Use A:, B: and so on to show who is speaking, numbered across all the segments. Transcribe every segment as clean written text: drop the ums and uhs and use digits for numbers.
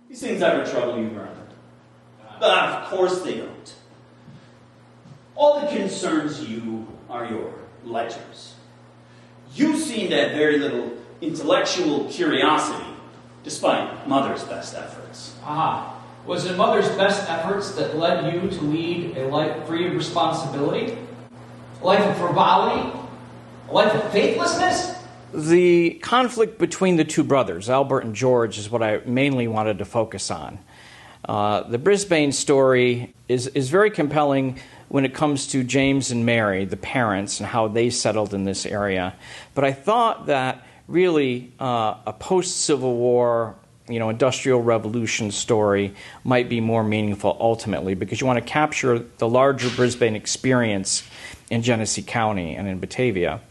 A: These things ever trouble you, Bernard? Of course they don't. All that concerns you are your ledgers. You seem to have very little intellectual curiosity, despite Mother's best efforts.
B: Was it Mother's best efforts that led you to lead a life free of responsibility? A life of frivolity? A life of faithlessness?
C: The conflict between the two brothers, Albert and George, is what I mainly wanted to focus on. The Brisbane story is very compelling when it comes to James and Mary, the parents, and how they settled in this area. But I thought that really a post-Civil War, Industrial Revolution story might be more meaningful ultimately, because you want to capture the larger Brisbane experience in Genesee County and in Batavia.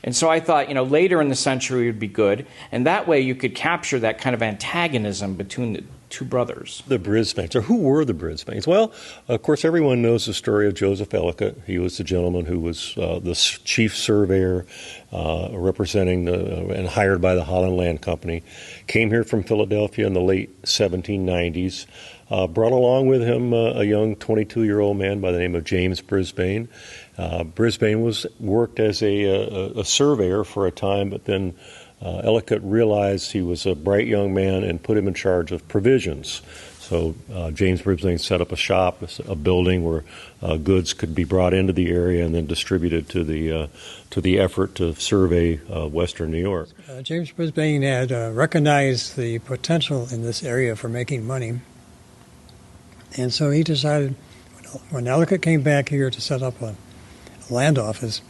C: And so I thought, later in the century would be good, and that way you could capture that kind of antagonism between the two brothers.
D: The Brisbanes, or who were the Brisbanes? Well, of course, everyone knows the story of Joseph Ellicott. He was the gentleman who was the chief surveyor representing and hired by the Holland Land Company. Came here from Philadelphia in the late 1790s. Brought along with him a young 22-year-old man by the name of James Brisbane. Brisbane worked as a surveyor for a time, but then Ellicott realized he was a bright young man and put him in charge of provisions. So James Brisbane set up a shop, a building where goods could be brought into the area and then distributed to the effort to survey western New York.
E: James Brisbane had recognized the potential in this area for making money, and so he decided, when Ellicott came back here to set up a land office,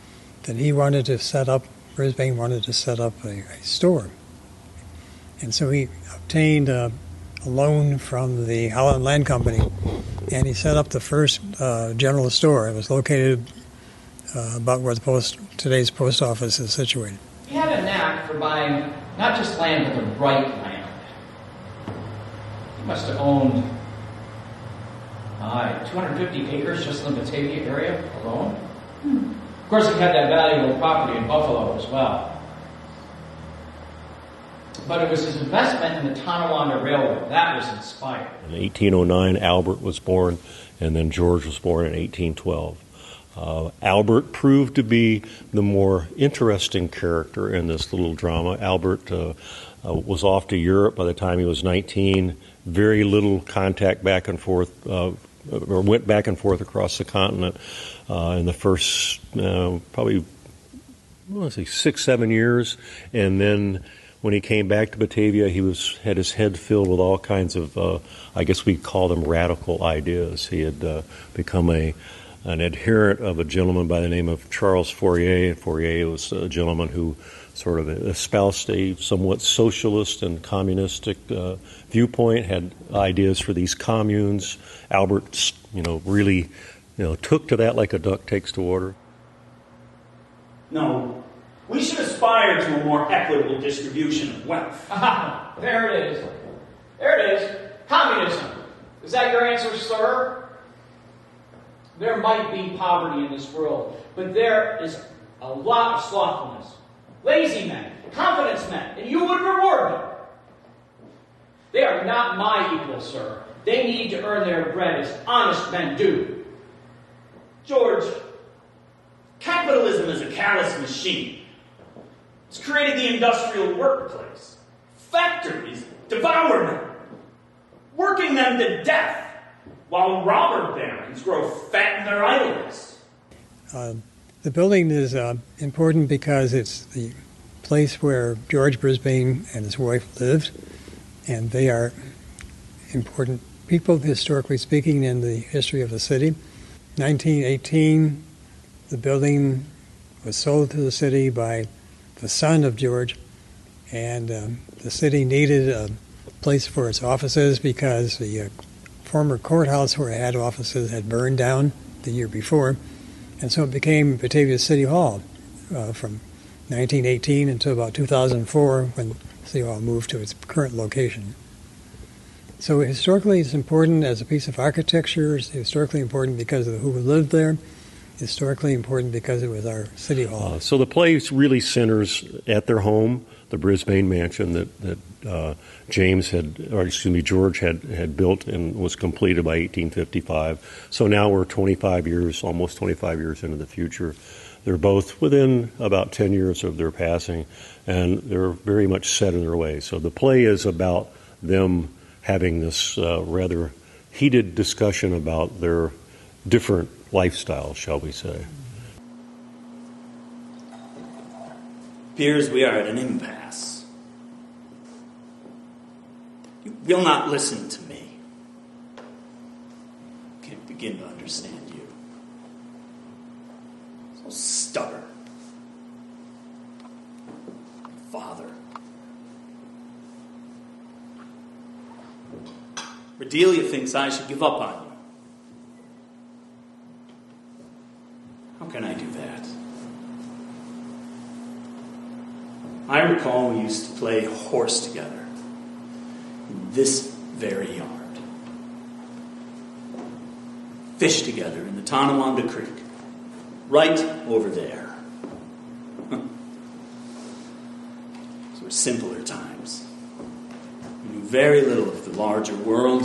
E: that Brisbane wanted to set up a store. And so he obtained a loan from the Holland Land Company, and he set up the first general store. It was located about where today's post office is situated.
B: He had a knack for buying not just land, but the right land. He must have owned 250 acres just in the Batavia area alone. Of course, he had that valuable property in Buffalo as well. But it was his investment in the Tonawanda Railroad that was inspired.
D: In 1809, Albert was born, and then George was born in 1812. Albert proved to be the more interesting character in this little drama. Albert was off to Europe by the time he was 19. Very little contact back and forth, or went back and forth across the continent in the first probably 6-7 years, and then when he came back to Batavia, he had his head filled with all kinds of, I guess we'd call them radical ideas. He had become an adherent of a gentleman by the name of Charles Fourier, and Fourier was a gentleman who sort of espoused a somewhat socialist and communistic viewpoint, had ideas for these communes. Albert, really, took to that like a duck takes to water.
A: No, we should aspire to a more equitable distribution of wealth.
B: There it is. There it is. Communism. Is that your answer, sir? There might be poverty in this world, but there is a lot of slothfulness. Lazy men, confidence men, and you would reward them. They are not my equals, sir. They need to earn their bread as honest men do.
A: George, capitalism is a callous machine. It's created the industrial workplace. Factories devour men, working them to death, while robber barons grow fat in their idleness.
E: The building is important because it's the place where George Brisbane and his wife lived, and they are important people, historically speaking, in the history of the city. 1918, the building was sold to the city by the son of George, and the city needed a place for its offices because the former courthouse where it had offices had burned down the year before, and so it became Batavia City Hall from 1918 until about 2004 when City Hall moved to its current location. So historically it's important as a piece of architecture. It's historically important because of who lived there, historically important because it was our city hall.
D: So the place really centers at their home, the Brisbane mansion that George had built and was completed by 1855. So now we're 25 years, almost 25 years into the future. They're both within about 10 years of their passing, and they're very much set in their ways. So the play is about them having this rather heated discussion about their different lifestyles, shall we say.
A: Appears we are at an impasse. You will not listen to me. Can't begin to understand you. So stubborn. Father. Cordelia thinks I should give up on you. How can I do that? I recall we used to play horse together in this very yard. Fish together in the Tonawanda Creek, right over there. Those were simpler times. We knew very little of the larger world.